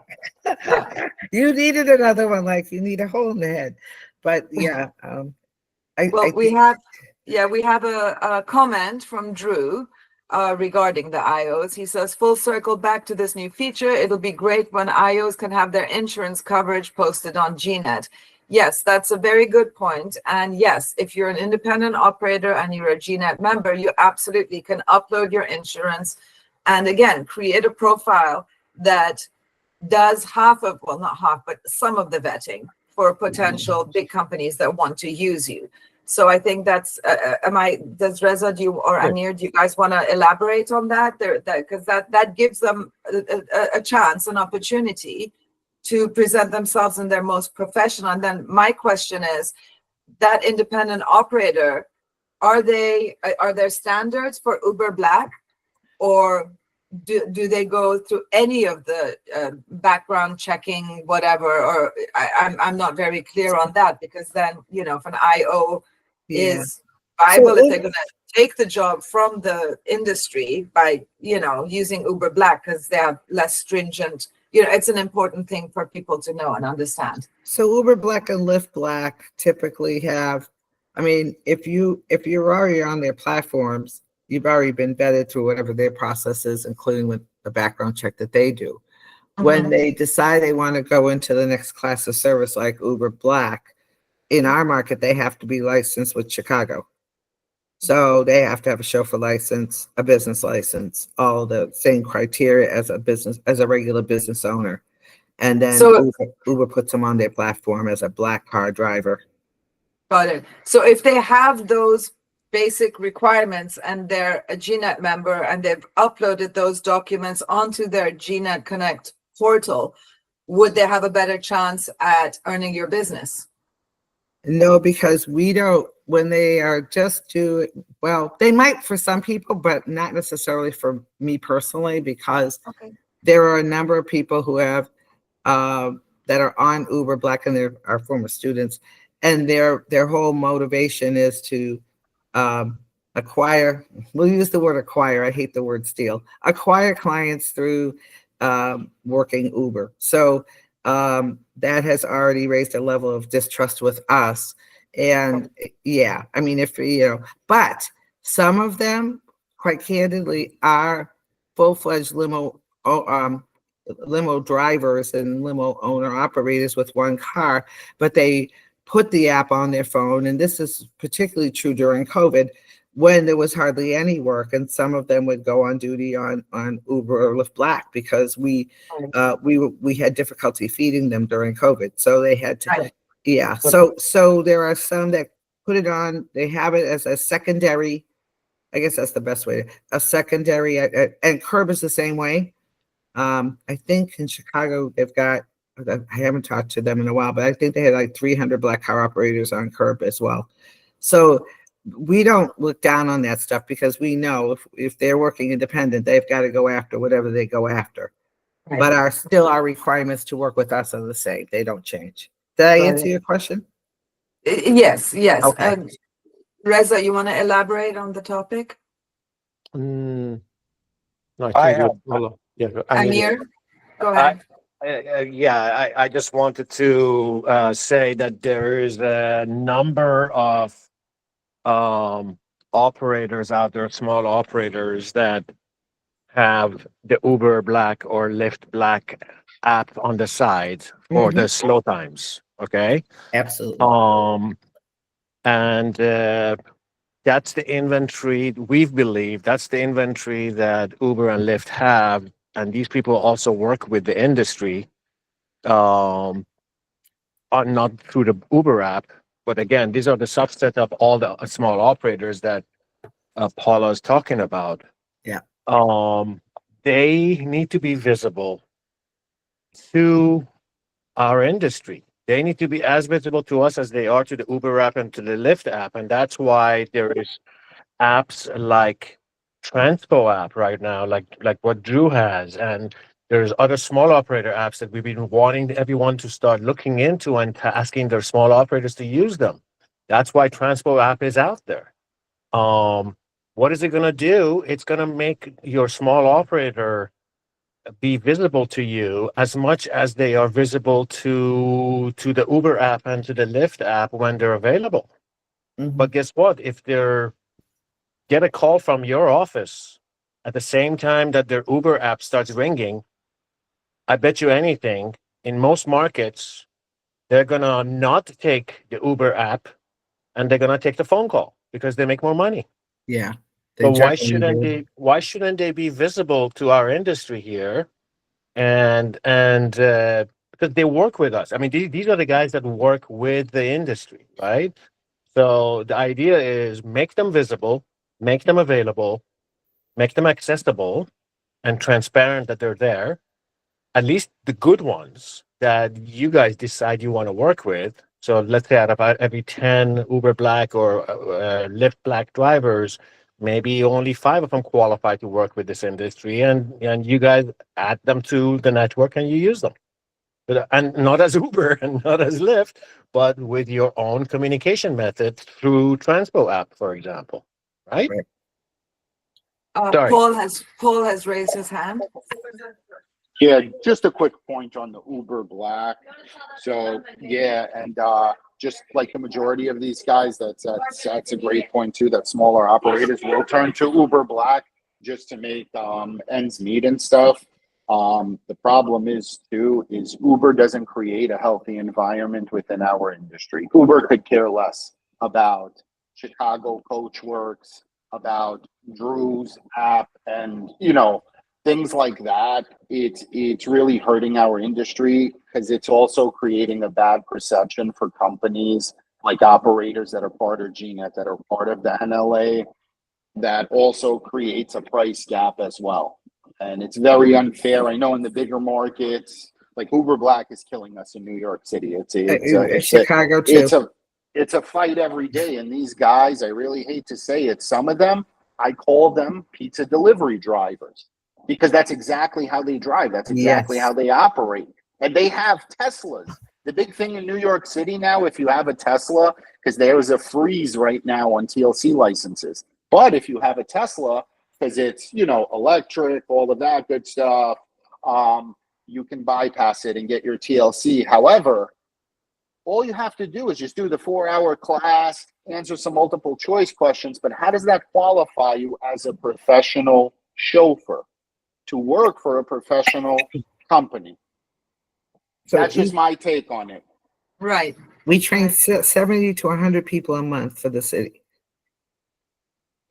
You needed another one, like you need a hole in the head. But yeah, we have a comment from Drew regarding the IOs. He says, full circle back to this new feature. It'll be great when IOs can have their insurance coverage posted on GNet. Yes, that's a very good point. And yes, if you're an independent operator and you're a GNet member, you absolutely can upload your insurance and again, create a profile that does half of, well, not half, but some of the vetting for potential big companies that want to use you. So I think that's, does Reza, do you, or Yeah. Amir, do you guys want to elaborate on that? Because that gives them a chance, an opportunity to present themselves in their most professional. And then my question is, that independent operator, are there standards for Uber Black, or do they go through any of the background checking, whatever? Or I'm not very clear on that, because then, you know, if an IO Yeah. is viable, if Uber- they're going to take the job from the industry by, you know, using Uber Black because they have less stringent, you know, it's an important thing for people to know and understand. So Uber Black and Lyft Black typically have, I mean, if you're already on their platforms, you've already been vetted through whatever their process is, including with the background check that they do. When Mhm. they decide they want to go into the next class of service like Uber Black, in our market, they have to be licensed with Chicago. So they have to have a chauffeur license, a business license, all the same criteria as a regular business owner. And then So- Uber puts them on their platform as a black car driver. Got it. So if they have those basic requirements and they're a GNet member and they've uploaded those documents onto their GNet Connect portal, would they have a better chance at earning your business? No, because we don't, when they are just well, they might for some people, but not necessarily for me personally, because Okay. there are a number of people who have, that are on Uber Black and they're our former students, and their whole motivation is to acquire, we'll use the word acquire, I hate the word steal, acquire clients through working Uber. So that has already raised a level of distrust with us. And yeah, I mean, if you know, but some of them, quite candidly, are full-fledged limo drivers and limo owner operators with one car, but they put the app on their phone. And this is particularly true during COVID, when there was hardly any work, and some of them would go on duty on Uber or Lyft Black because we had difficulty feeding them during COVID, so they had to. Right. Yeah, so there are some that put it on. They have it as a secondary. I guess that's the best way. A secondary, and Curb is the same way. I think in Chicago they've got. I haven't talked to them in a while, but I think they had like 300 black car operators on Curb as well. So we don't look down on that stuff because we know if they're working independent, they've got to go after whatever they go after. Right. But our requirements to work with us are the same. They don't change. Did I answer your question? Yes. Okay. Reza, you want to elaborate on the topic? No, I I think yeah, Amir, go ahead. I just wanted to say that there is a number of operators out there, small operators that have the Uber Black or Lyft Black app on the side for the slow times. Okay. Absolutely. And that's the inventory we believe that's the inventory that Uber and Lyft have, and these people also work with the industry, not through the Uber app, but again, these are the subset of all the small operators that Paula is talking about. Yeah. They need to be visible to our industry. They need to be as visible to us as they are to the Uber app and to the Lyft app. And that's why there is apps like Transpo app right now, like what Drew has. And there's other small operator apps that we've been wanting everyone to start looking into and asking their small operators to use them. That's why Transpo app is out there. What is it going to do? It's going to make your small operator be visible to you as much as they are visible to the Uber app and to the Lyft app when they're available. But guess what? If they're get a call from your office at the same time that their Uber app starts ringing, I bet you anything, in most markets, they're gonna not take the Uber app and they're gonna take the phone call because they make more money. Yeah. So why shouldn't they be visible to our industry here? And because they work with us. I mean, these are the guys that work with the industry, right? So the idea is make them visible, make them available, make them accessible and transparent that they're there. At least the good ones that you guys decide you want to work with. So let's say out of every 10 Uber Black or Lyft Black drivers, maybe only 5 of them qualify to work with this industry, and you guys add them to the network and you use them. And not as Uber and not as Lyft, but with your own communication method through Transpo app, for example, right? Sorry. Paul has raised his hand. Yeah, just a quick point on the Uber Black. So yeah, and just like the majority of these guys, that's a great point too. That smaller operators will turn to Uber Black just to make ends meet and stuff. The problem is Uber doesn't create a healthy environment within our industry. Uber could care less about Chicago Coachworks, about Drew's app, and things like that. It's really hurting our industry because it's also creating a bad perception for companies like operators that are part of GNet, that are part of the NLA. That also creates a price gap as well. And it's very unfair. I know in the bigger markets, like Uber Black is killing us in New York City. It's Chicago too. It's a fight every day. And these guys, I really hate to say it, some of them, I call them pizza delivery drivers because that's exactly how they drive. That's exactly how they operate. And they have Teslas. The big thing in New York City now, if you have a Tesla, because there's a freeze right now on TLC licenses. But if you have a Tesla, because it's, electric, all of that good stuff, you can bypass it and get your TLC. However, all you have to do is just do the 4-hour class, answer some multiple choice questions. But how does that qualify you as a professional chauffeur to work for a professional company? So that's just my take on it. Right. We train 70 to 100 people a month for the city.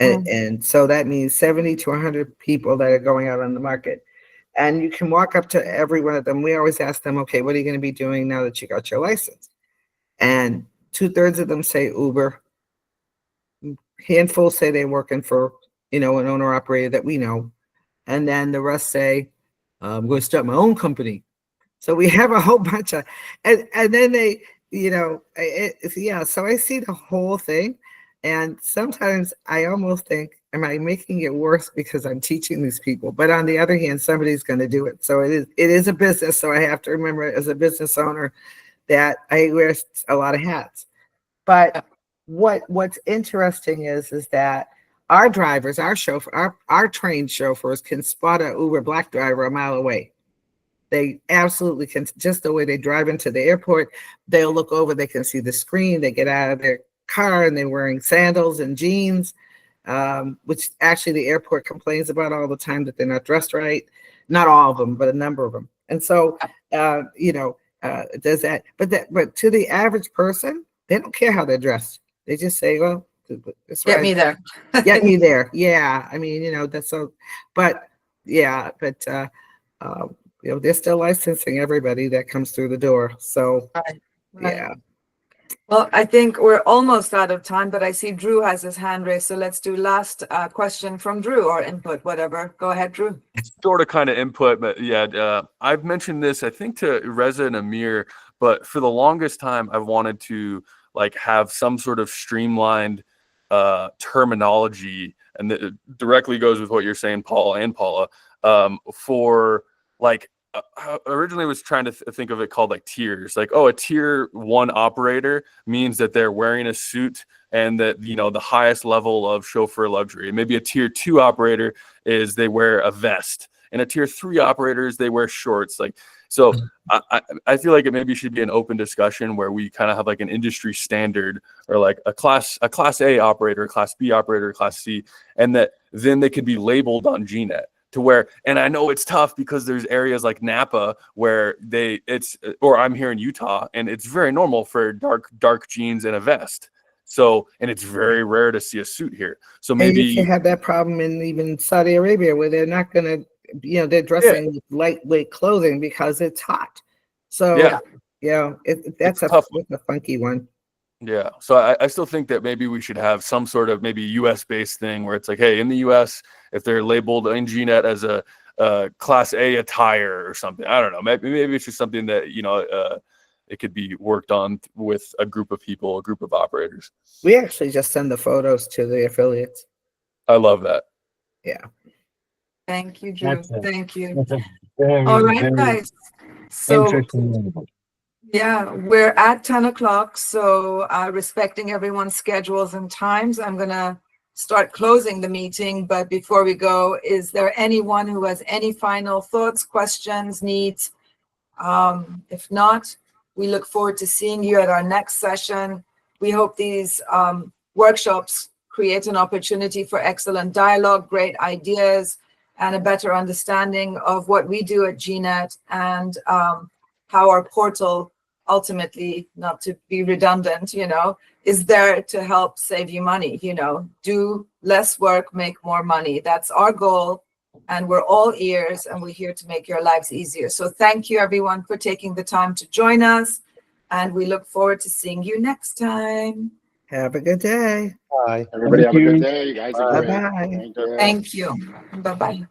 And so that means 70 to 100 people that are going out on the market. And you can walk up to every one of them. We always ask them, okay, what are you going to be doing now that you got your license? And 2/3 of them say Uber. Handful say they're working for, an owner operator that we know. And then the rest say, I'm going to start my own company. So we have a whole bunch of, and then they, so I see the whole thing. And sometimes I almost think, am I making it worse because I'm teaching these people? But on the other hand, somebody's going to do it. So it is a business. So I have to remember as a business owner that I wear a lot of hats. But what's interesting is that our drivers, our chauffeur, our trained chauffeurs can spot an Uber Black driver a mile away. They absolutely can. Just the way they drive into the airport, they'll look over, they can see the screen, they get out of their car and they're wearing sandals and jeans, which actually the airport complains about all the time, that they're not dressed right. Not all of them, but a number of them. And so, does that, but to the average person, they don't care how they're dressed. They just say, well, that's right. Get me there. Get me there. Yeah. I mean, that's so, but they're still licensing everybody that comes through the door. So, Right. yeah. Well, I think we're almost out of time, but I see Drew has his hand raised. So let's do last question from Drew, or input, whatever. Go ahead, Drew. Sort of kind of input, but yeah, I've mentioned this, I think, to Reza and Amir, but for the longest time, I've wanted to have some sort of streamlined terminology, and it directly goes with what you're saying, Paul and Paula, for originally was trying to think of it called tiers. A tier 1 operator means that they're wearing a suit and that, the highest level of chauffeur luxury. And maybe a tier 2 operator is they wear a vest, and a tier 3 operators, they wear shorts. So I feel like it maybe should be an open discussion where we kind of have an industry standard, or a class A operator, a class B operator, class C, and that then they could be labeled on GNet. To where, and I know it's tough because there's areas like Napa where or I'm here in Utah, and it's very normal for dark jeans and a vest. So, and it's very rare to see a suit here. So maybe you can have that problem in even Saudi Arabia, where they're not going to, they're dressing with lightweight clothing because it's hot. So, that's a funky one. Yeah. So I still think that maybe we should have some sort of maybe US based thing where it's like, hey, in the US, if they're labeled in GNet as a class A attire or something, I don't know. Maybe it's just something that, it could be worked on with a group of people, a group of operators. We actually just send the photos to the affiliates. I love that. Yeah. Thank you, Drew. That's it. Thank you. That's a very, All right, very guys. So interesting. yeah, we're at 10 o'clock. So respecting everyone's schedules and times, I'm going to start closing the meeting. But before we go, is there anyone who has any final thoughts, questions, needs? If not, we look forward to seeing you at our next session. We hope these workshops create an opportunity for excellent dialogue, great ideas, and a better understanding of what we do at GNet and how our portal ultimately, not to be redundant, is there to help save you money. Do less work, make more money. That's our goal. And we're all ears, and we're here to make your lives easier. So thank you, everyone, for taking the time to join us. And we look forward to seeing you next time. Have a good day. Bye. Everybody Thank have a good you. day. You guys are great. Bye-bye. Thank you. Thank you. Bye-bye.